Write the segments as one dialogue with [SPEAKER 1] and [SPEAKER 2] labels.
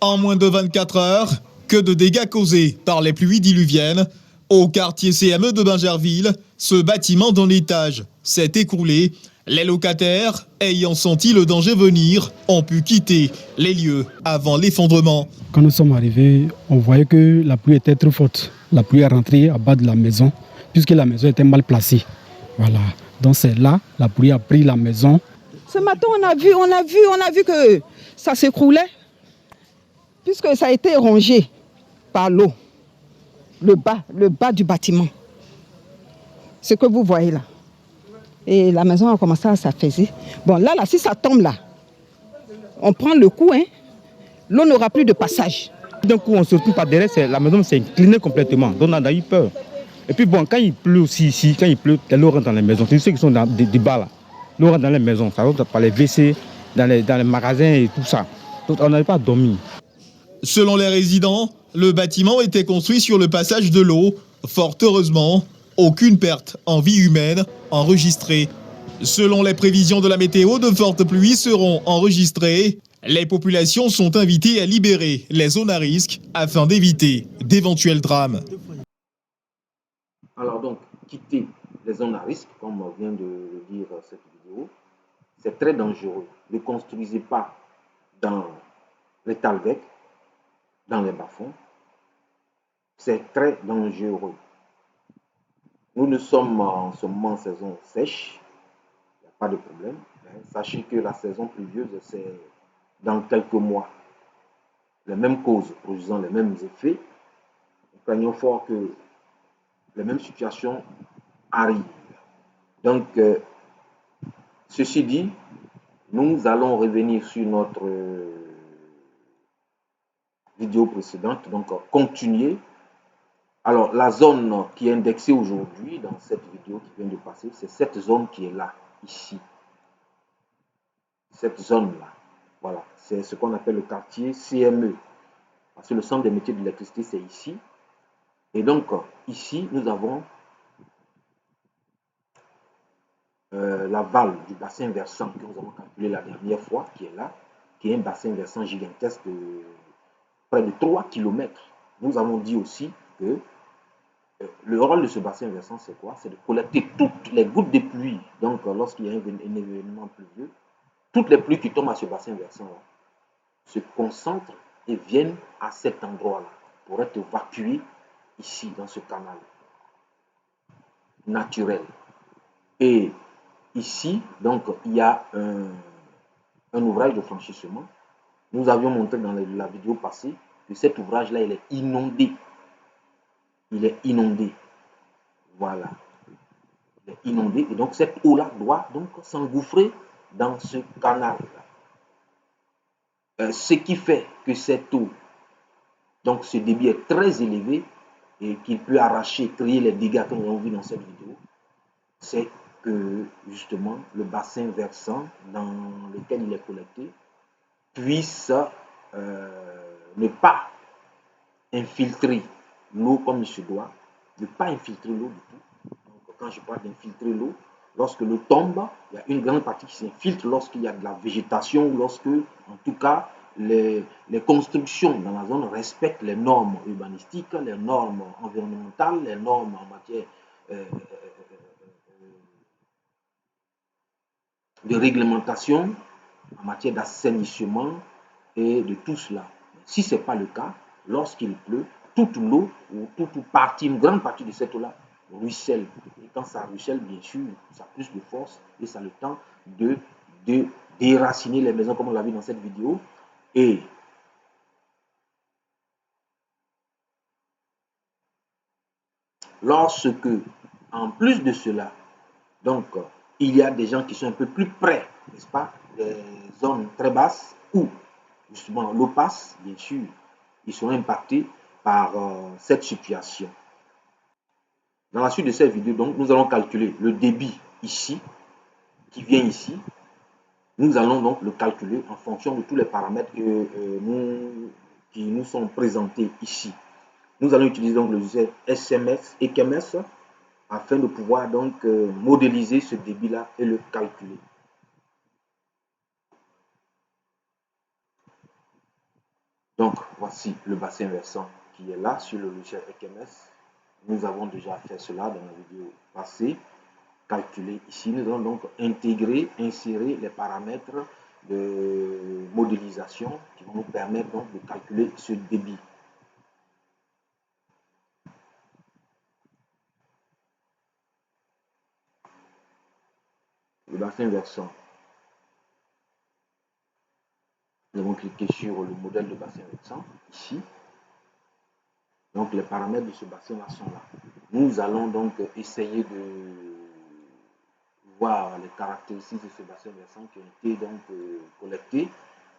[SPEAKER 1] En moins de 24 heures, que de dégâts causés par les pluies diluviennes. Au quartier CME de Bingerville, ce bâtiment d'un étage s'est écroulé. Les locataires, ayant senti le danger venir, ont pu quitter les lieux avant l'effondrement.
[SPEAKER 2] Quand nous sommes arrivés, on voyait que la pluie était trop forte. La pluie est rentrée à bas de la maison, puisque la maison était mal placée. Voilà. Donc c'est là, la pluie a pris la maison.
[SPEAKER 3] Ce matin, on a vu que ça s'écroulait, puisque ça a été rongé par l'eau, le bas du bâtiment. Ce que vous voyez là. Et la maison a commencé à s'affaisser. Bon, là, si ça tombe là, on prend le coup, hein. L'eau n'aura plus de passage.
[SPEAKER 4] D'un coup, on se retrouve par derrière, la maison s'est inclinée complètement. Donc, on a eu peur. Et puis, bon, quand il pleut aussi ici, quand il pleut, l'eau rentre dans les maisons. C'est ceux qui sont dans des bas là. L'eau rentre dans les maisons. Ça rentre par les WC, dans les magasins et tout ça. Donc, on n'avait pas dormi.
[SPEAKER 1] Selon les résidents, le bâtiment était construit sur le passage de l'eau. Fort heureusement, aucune perte en vie humaine enregistrée. Selon les prévisions de la météo, de fortes pluies seront enregistrées. Les populations sont invitées à libérer les zones à risque afin d'éviter d'éventuels drames.
[SPEAKER 5] Alors donc, quitter les zones à risque, comme vient de le dire cette vidéo, c'est très dangereux. Ne construisez pas dans les talvecs, dans les bas-fonds. C'est très dangereux. Nous sommes en ce moment en saison sèche, il n'y a pas de problème. Sachez que la saison pluvieuse, c'est dans quelques mois. Les mêmes causes produisant les mêmes effets. Nous craignons fort que les mêmes situations arrivent. Donc, ceci dit, nous allons revenir sur notre vidéo précédente, donc continuer. Alors, la zone qui est indexée aujourd'hui dans cette vidéo qui vient de passer, c'est cette zone qui est là, ici. Cette zone-là, voilà, c'est ce qu'on appelle le quartier CME. Parce que le centre des métiers de l'électricité, c'est ici. Et donc, ici, nous avons l'aval du bassin versant que nous avons calculé la dernière fois, qui est là, qui est un bassin versant gigantesque de près de 3 km. Nous avons dit aussi que le rôle de ce bassin versant, c'est quoi? C'est de collecter toutes les gouttes de pluie. Donc, lorsqu'il y a un événement pluvieux, toutes les pluies qui tombent à ce bassin versant-là se concentrent et viennent à cet endroit-là pour être évacuées ici, dans ce canal naturel. Et ici, donc, il y a un ouvrage de franchissement. Nous avions montré dans la vidéo passée que cet ouvrage-là, il est inondé. Il est inondé. Voilà. Il est inondé. Et donc, cette eau-là doit donc s'engouffrer dans ce canal-là. Ce qui fait que cette eau, donc ce débit est très élevé et qu'il peut arracher, créer les dégâts que nous avons vus dans cette vidéo, c'est que justement le bassin versant dans lequel il est collecté puisse ne pas infiltrer l'eau comme il se doit, ne pas infiltrer l'eau du tout. Donc, quand je parle d'infiltrer l'eau, lorsque l'eau tombe, il y a une grande partie qui s'infiltre lorsqu'il y a de la végétation ou lorsque, en tout cas, les constructions dans la zone respectent les normes urbanistiques, les normes environnementales, les normes en matière de réglementation, en matière d'assainissement et de tout cela. Si ce n'est pas le cas, lorsqu'il pleut, toute l'eau ou toute partie, une grande partie de cette eau-là ruisselle. Et quand ça ruisselle, bien sûr, ça a plus de force et ça a le temps de déraciner les maisons comme on l'a vu dans cette vidéo. Et lorsque, en plus de cela, donc, il y a des gens qui sont un peu plus près, n'est-ce pas, des zones très basses où justement l'eau passe, bien sûr, ils sont impactés par cette situation. Dans la suite de cette vidéo, donc, nous allons calculer le débit ici, qui vient ici. Nous allons donc le calculer en fonction de tous les paramètres qui nous sont présentés ici. Nous allons utiliser donc le logiciel SMS et KMS afin de pouvoir donc modéliser ce débit-là et le calculer. Donc, voici le bassin versant qui est là sur le logiciel ECMS. Nous avons déjà fait cela dans la vidéo passée. Calculer ici, nous allons donc insérer les paramètres de modélisation qui vont nous permettre donc de calculer ce débit. Le bassin versant. Nous allons cliquer sur le modèle de bassin versant ici. Donc les paramètres de ce bassin-là sont là. Nous allons donc essayer de voir les caractéristiques de ce bassin versant qui ont été donc collectées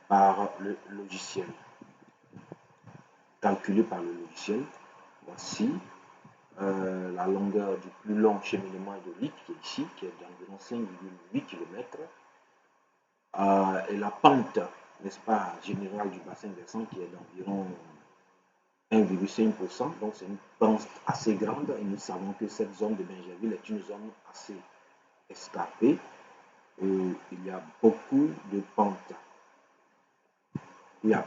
[SPEAKER 5] par le logiciel, calculé par le logiciel. Voici la longueur du plus long cheminement hydraulique qui est ici, qui est d'environ 5,8 km. Et la pente, n'est-ce pas, générale du bassin versant qui est d'environ 1,5%. Donc c'est une pente assez grande et nous savons que cette zone de Bingerville est une zone assez escarpée où il y a beaucoup de pentes. Il y a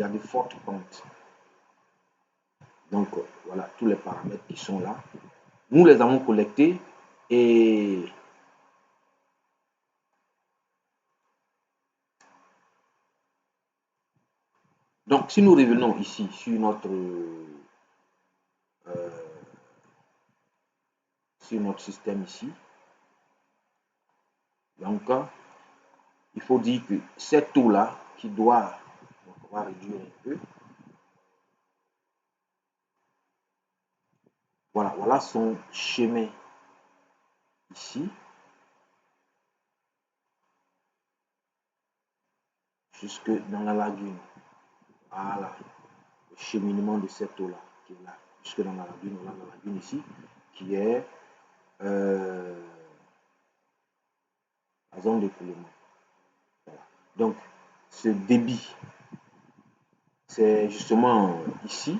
[SPEAKER 5] de fortes pentes. Donc voilà tous les paramètres qui sont là. Nous les avons collectés et donc si nous revenons ici sur notre système ici, donc il faut dire que cette eau là qui doit, donc on va réduire un peu. Voilà son chemin ici jusque dans la lagune. Voilà le cheminement de cette eau là qui est là jusque dans la lagune. Voilà la lagune ici qui est la zone d'écoulement. Voilà. Donc ce débit, c'est justement ici.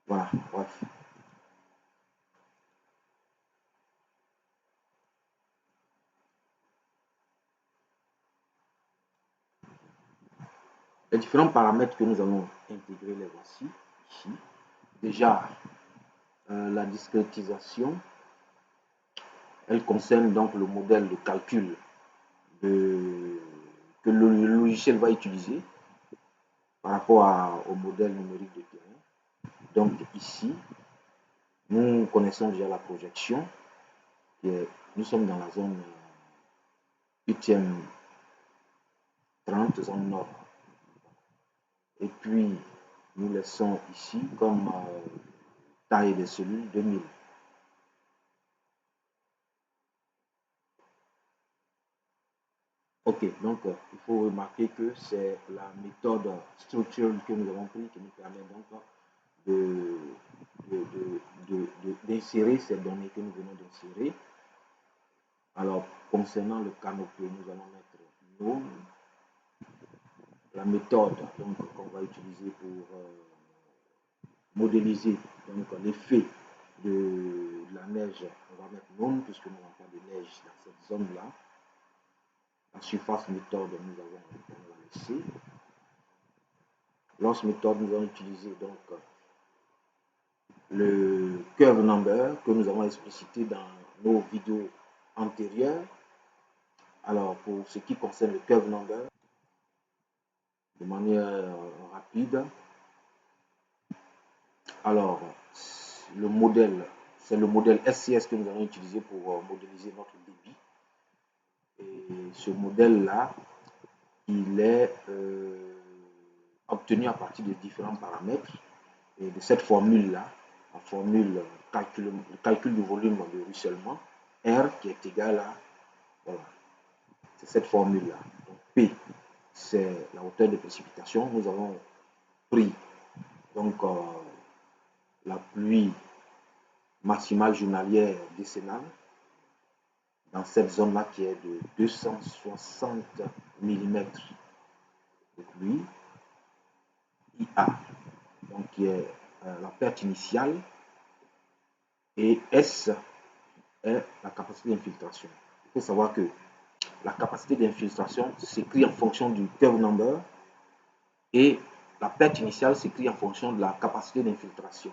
[SPEAKER 5] Voilà, bref. Les différents paramètres que nous allons intégrer, les voici ici. Déjà, la discrétisation, elle concerne donc le modèle de calcul que le logiciel va utiliser par rapport au modèle numérique de terrain. Donc ici, nous connaissons déjà la projection. Nous sommes dans la zone 8e 30, zone nord. Et puis, nous laissons ici comme taille des cellules 2000. Ok, donc il faut remarquer que c'est la méthode structurelle que nous avons prise qui nous permet donc d'insérer ces données que nous venons d'insérer. Alors, concernant le canopé, nous allons mettre known. La méthode qu'on va utiliser pour modéliser l'effet de la neige, on va mettre known puisque nous n'avons pas de neige dans cette zone-là. La surface méthode, nous allons la laisser. Loss méthode, nous allons utiliser donc le curve number que nous avons explicité dans nos vidéos antérieures. Alors, pour ce qui concerne le curve number, de manière rapide, alors le modèle, c'est le modèle SCS que nous allons utiliser pour modéliser notre débit. Et ce modèle-là, il est obtenu à partir de différents paramètres. Et de cette formule-là, la formule le calcul du volume de ruissellement, R qui est égal à, voilà, c'est cette formule-là. Donc P, c'est la hauteur de précipitation. Nous avons pris donc la pluie maximale journalière décennale dans cette zone-là qui est de 260 mm de pluie. IA, donc qui est la perte initiale, et S est la capacité d'infiltration. Il faut savoir que la capacité d'infiltration s'écrit en fonction du curve number et la perte initiale s'écrit en fonction de la capacité d'infiltration.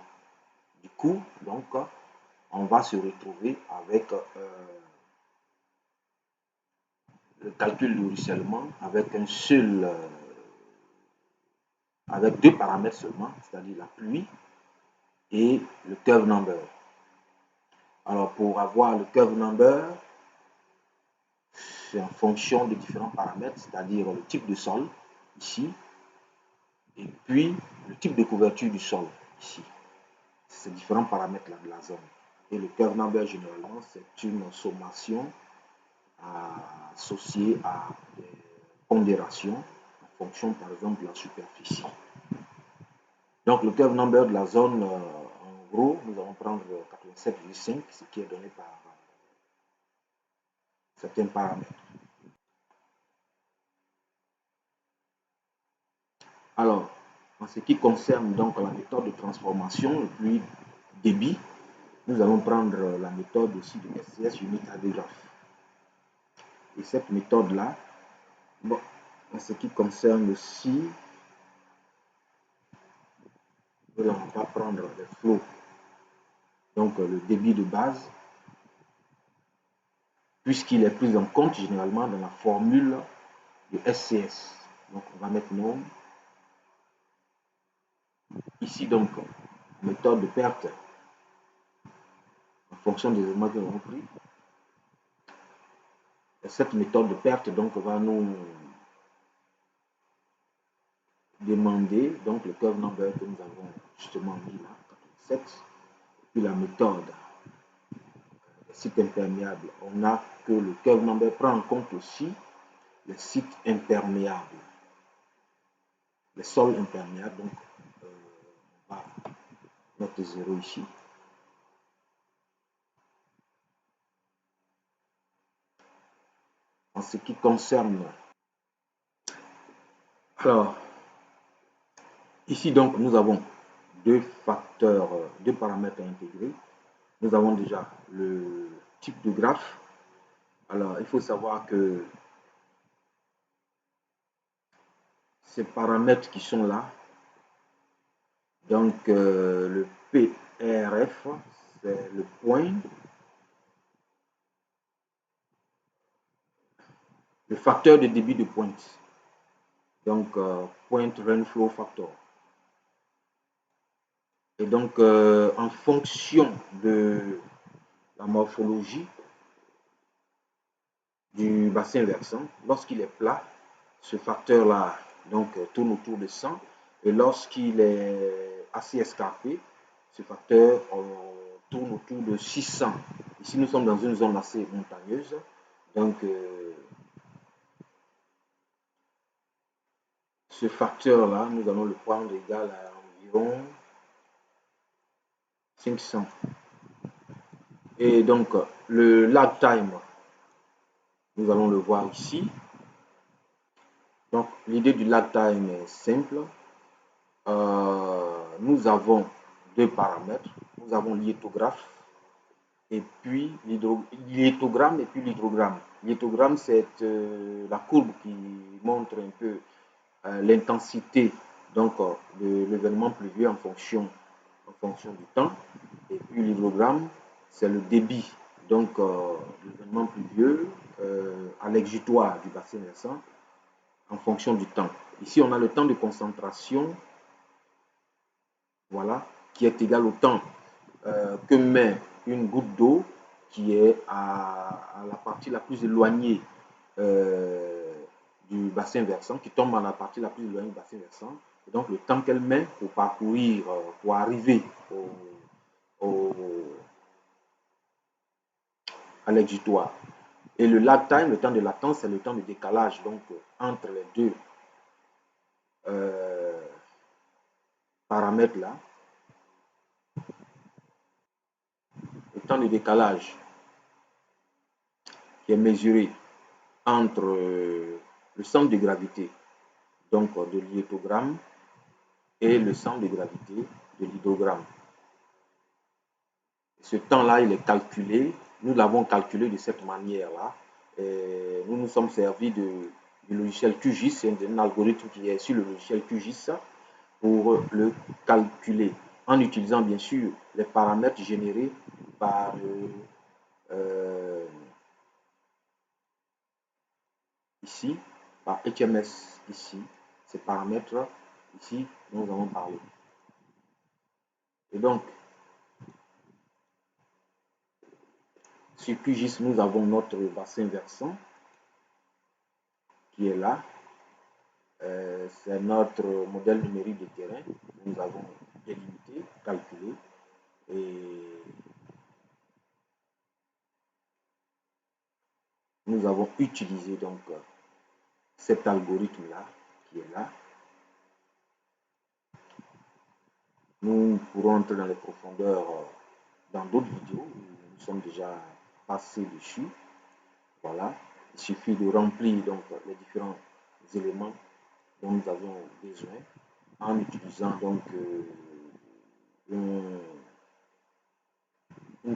[SPEAKER 5] Du coup, donc, on va se retrouver avec le calcul du ruissellement avec un seul, avec deux paramètres seulement, c'est-à-dire la pluie et le curve number. Alors, pour avoir le curve number, c'est en fonction de différents paramètres, c'est-à-dire le type de sol, ici, et puis le type de couverture du sol, ici. Ces différents paramètres-là de la zone. Et le curve number, généralement, c'est une sommation associée à des pondérations en fonction, par exemple, de la superficie. Donc, le curve number de la zone, en gros, nous allons prendre 87,5, ce qui est donné par certains paramètres. Alors, en ce qui concerne donc la méthode de transformation, le pluie débit, nous allons prendre la méthode aussi de SCS Unit Hydrograph. Et cette méthode-là, bon, en ce qui concerne aussi, nous n'allons pas prendre les flots, donc le débit de base, puisqu'il est pris en compte généralement dans la formule de SCS. Donc on va mettre norme. Ici donc, méthode de perte en fonction des éléments que nous avons pris. Et cette méthode de perte donc va nous demander donc le curve number que nous avons justement mis là, 87, puis la méthode sites imperméables. On a que le curve number prend en compte aussi les sites imperméables, les sols imperméables. Donc, on va mettre 0 ici. En ce qui concerne, alors, ici donc nous avons deux facteurs, deux paramètres à intégrer. Nous avons déjà le type de graphe. Alors, il faut savoir que ces paramètres qui sont là, donc le PRF, c'est le point, le facteur de débit de pointe. Donc, point rainflow factor. Et donc, en fonction de la morphologie du bassin versant, lorsqu'il est plat, ce facteur-là donc tourne autour de 100, et lorsqu'il est assez escarpé, ce facteur tourne autour de 600. Ici, nous sommes dans une zone assez montagneuse, donc ce facteur-là, nous allons le prendre égal à environ 500. Et donc, le lag time, nous allons le voir ici. Donc, l'idée du lag time est simple. Nous avons deux paramètres. Nous avons l'hyétographe et puis l'hyétogramme et puis l'hydrogramme. L'hyétogramme, c'est la courbe qui montre un peu l'intensité donc de l'événement pluvieux en fonction du temps. Et puis l'hydrogramme, c'est le débit donc l'événement pluvieux à l'exutoire du bassin versant en fonction du temps. Ici, on a le temps de concentration, voilà, qui est égal au temps que met une goutte d'eau qui est à la partie la plus éloignée du bassin versant, qui tombe dans la partie la plus éloignée du bassin versant. Et donc, le temps qu'elle met pour parcourir, pour arriver à l'exutoire. Et le lag time, le temps de latence, c'est le temps de décalage donc entre les deux paramètres là. Le temps de décalage qui est mesuré entre le centre de gravité donc de l'hyétogramme et le centre de gravité de l'hydrogramme. Ce temps-là, il est calculé. Nous l'avons calculé de cette manière-là. nous nous sommes servis du logiciel QGIS, c'est un algorithme qui est sur le logiciel QGIS pour le calculer en utilisant bien sûr les paramètres générés par ici, par HMS ici, ces paramètres ici dont nous avons parlé. Et donc, sur QGIS, nous avons notre bassin versant qui est là. C'est notre modèle numérique de terrain. Nous avons délimité, calculé et nous avons utilisé donc cet algorithme-là qui est là. Nous pourrons entrer dans les profondeurs dans d'autres vidéos. Nous sommes déjà passés dessus. Voilà. Il suffit de remplir donc les différents éléments dont nous avons besoin en utilisant donc une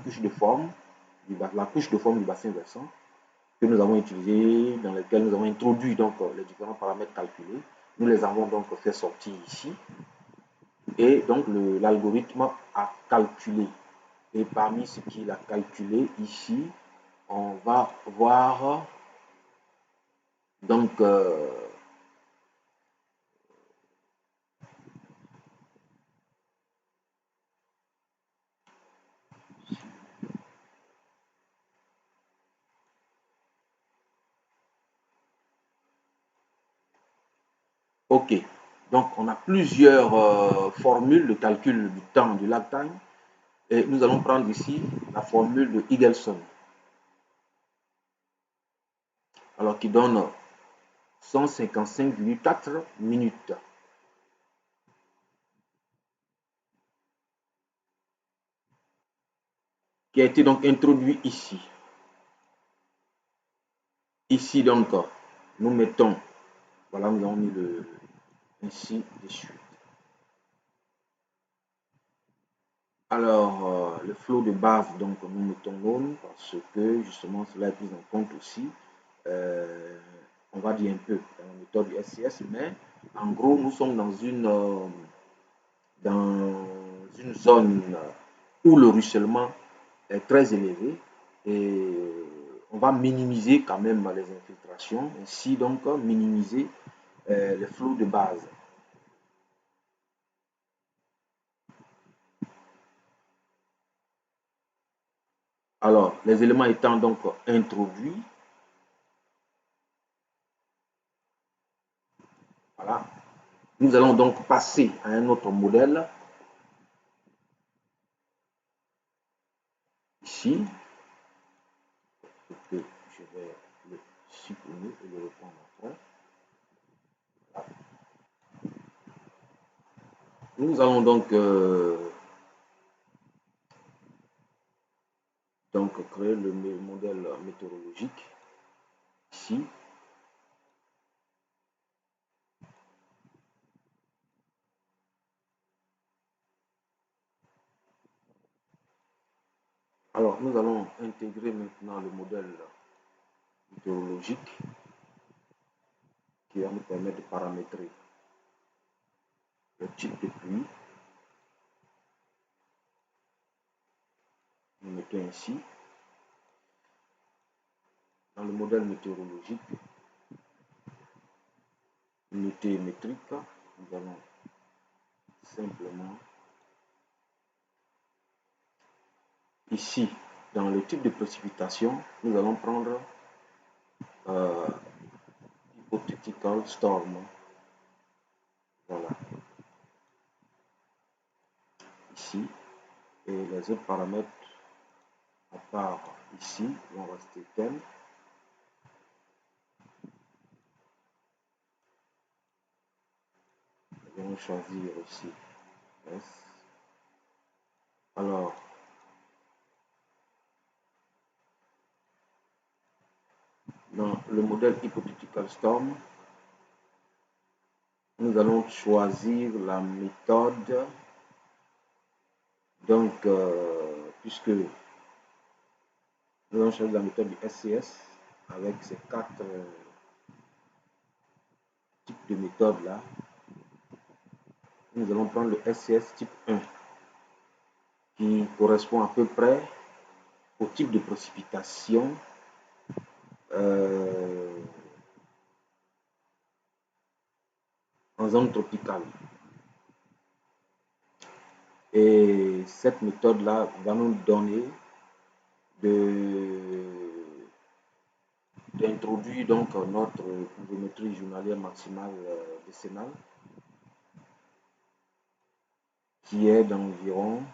[SPEAKER 5] couche de forme, la couche de forme du bassin versant que nous avons utilisé, dans lequel nous avons introduit donc les différents paramètres calculés. Nous les avons donc fait sortir ici. Et donc l'algorithme a calculé. Et parmi ce qu'il a calculé ici, on va voir donc ok. Donc on a plusieurs formules de calcul du temps du lag time. Et nous allons prendre ici la formule de Eagleson. Alors qui donne 155,4 minutes. Qui a été donc introduit ici. Ici donc, nous mettons, voilà, nous avons mis le ici dessus. Alors, le flow de base, donc nous mettons non parce que justement cela est pris en compte aussi. On va dire un peu dans la méthode du SCS, mais en gros, nous sommes dans une zone où le ruissellement est très élevé et on va minimiser quand même les infiltrations, ainsi donc minimiser les flots de base. Alors, les éléments étant donc introduits, voilà, nous allons donc passer à un autre modèle. Ici, que je vais le supprimer et le reprendre après. Voilà. Nous allons donc créer le modèle météorologique ici. Alors, nous allons intégrer maintenant le modèle météorologique qui va nous permettre de paramétrer le type de pluie. Nous mettons ici dans le modèle météorologique unité métrique. Nous allons simplement ici dans le type de précipitation, nous allons prendre hypothetical storm. Voilà. Ici. Et les autres paramètres, à part ici, vont rester tels. Nous allons choisir ici S. Alors, dans le modèle hypothetical storm, nous allons choisir la méthode. Donc, puisque nous allons choisir la méthode du SCS, avec ces 4 types de méthodes là, nous allons prendre le SCS type 1 qui correspond à peu près au type de précipitation en zone tropicale. Et cette méthode-là va nous donner d'introduire donc notre pluviométrie journalière maximale décennale qui est d'environ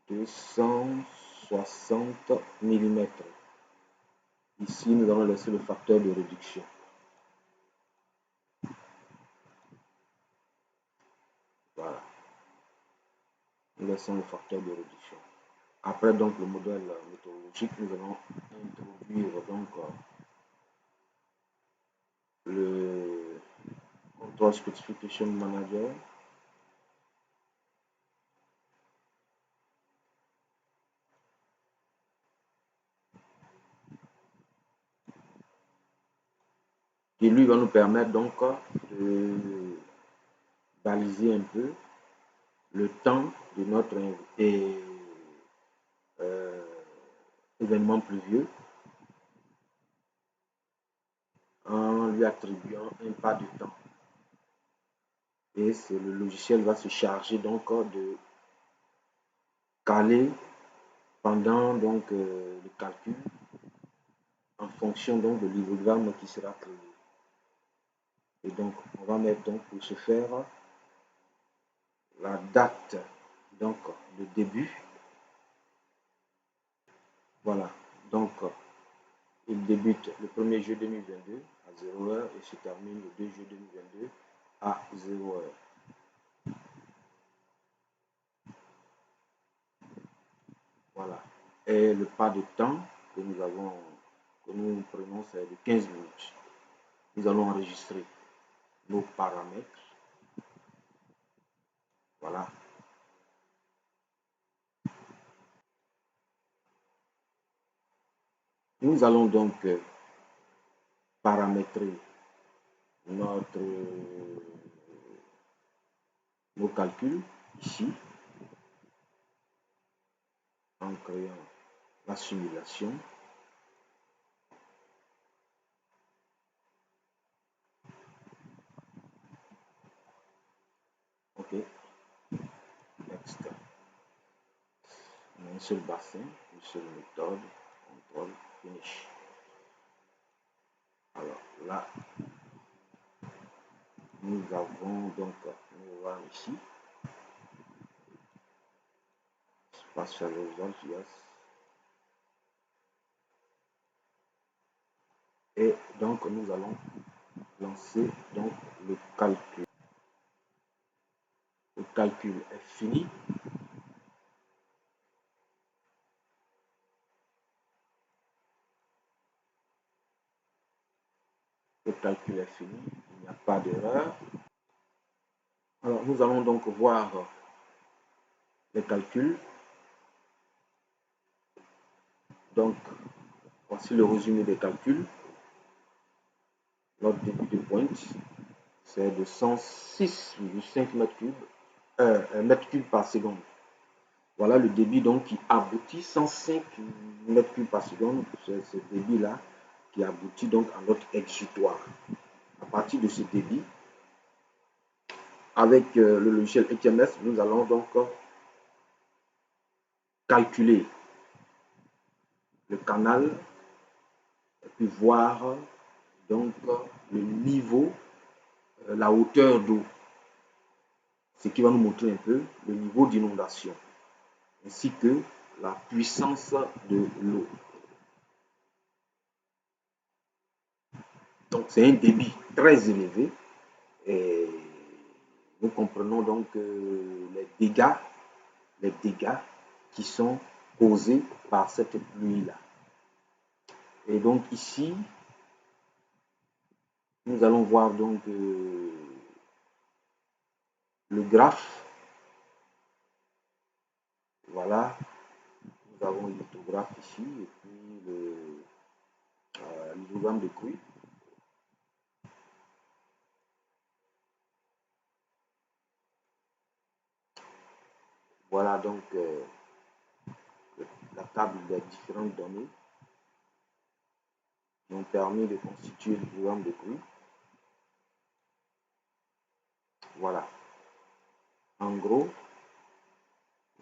[SPEAKER 5] 260 mm. Ici, nous allons laisser le facteur de réduction. Voilà. Nous laissons le facteur de réduction. Après donc le modèle météorologique, nous allons introduire donc le Control Specification Manager. Qui lui va nous permettre donc de baliser un peu le temps de notre événement pluvieux en lui attribuant un pas de temps. Et le logiciel va se charger donc de caler pendant donc le calcul en fonction donc de l'histogramme qui sera créé. Et donc on va mettre donc pour ce faire la date donc de début. Voilà, donc il débute le 1er juillet 2022 à 0h et se termine le 2 juillet 2022 à 0h. Voilà. Et le pas de temps que nous prenons, c'est de 15 minutes. Nous allons enregistrer nos paramètres. Voilà. Nous allons donc paramétrer nos calculs ici en créant la simulation. OK. Next. Un seul bassin, une seule méthode, contrôle, finish. Alors là, nous avons donc, nous voir ici, Spatial Result, yes. Et donc nous allons lancer donc le calcul. Le calcul est fini. Le calcul est fini, il n'y a pas d'erreur. Alors nous allons donc voir les calculs. Donc voici le résumé des calculs. Notre débit de pointe, c'est de 106,5 mètres cubes par seconde. Voilà le débit donc qui aboutit 105 mètres cubes par seconde. C'est ce débit-là qui aboutit donc à notre exutoire. À partir de ce débit, avec le logiciel HMS, nous allons donc calculer le canal et puis voir donc le niveau, la hauteur d'eau, ce qui va nous montrer un peu le niveau d'inondation ainsi que la puissance de l'eau. Donc c'est un débit très élevé et nous comprenons donc les dégâts qui sont causés par cette pluie-là. Et donc ici, nous allons voir donc le graphe. Voilà, nous avons l'histographe ici et puis l'histogramme de crue. Voilà donc la table des différentes données qui ont permis de constituer l'histogramme de crue. Voilà. En gros,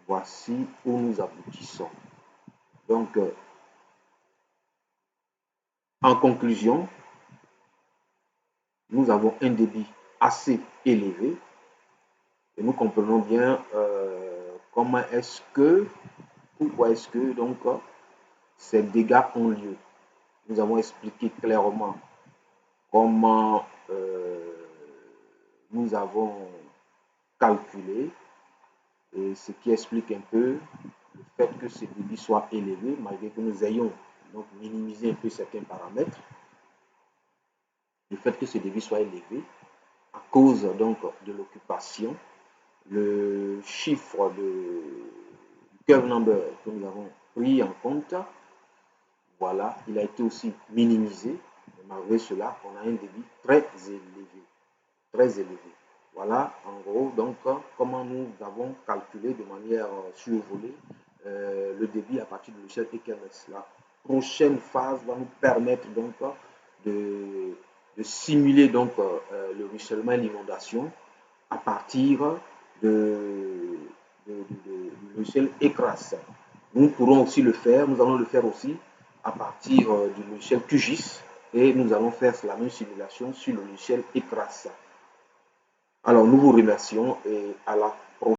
[SPEAKER 5] voici où nous aboutissons. Donc, en conclusion, nous avons un débit assez élevé et nous comprenons bien pourquoi est-ce que donc ces dégâts ont lieu. Nous avons expliqué clairement comment nous avons calculé et ce qui explique un peu le fait que ce débit soit élevé malgré que nous ayons donc minimisé un peu certains paramètres. Le fait que ce débit soit élevé à cause donc de l'occupation, le chiffre de curve number que nous avons pris en compte, voilà, il a été aussi minimisé. Mais malgré cela, on a un débit très élevé. Très élevé. Voilà, en gros, donc, comment nous avons calculé de manière survolée le débit à partir de l'échelle EKMS. La prochaine phase va nous permettre donc de simuler donc le ruissellement et l'inondation à partir de l'échelle ECRAS. Nous pourrons aussi le faire, nous allons le faire aussi à partir du logiciel QGIS et nous allons faire la même simulation sur le logiciel ECRAS. Alors, nous vous remercions et à la prochaine.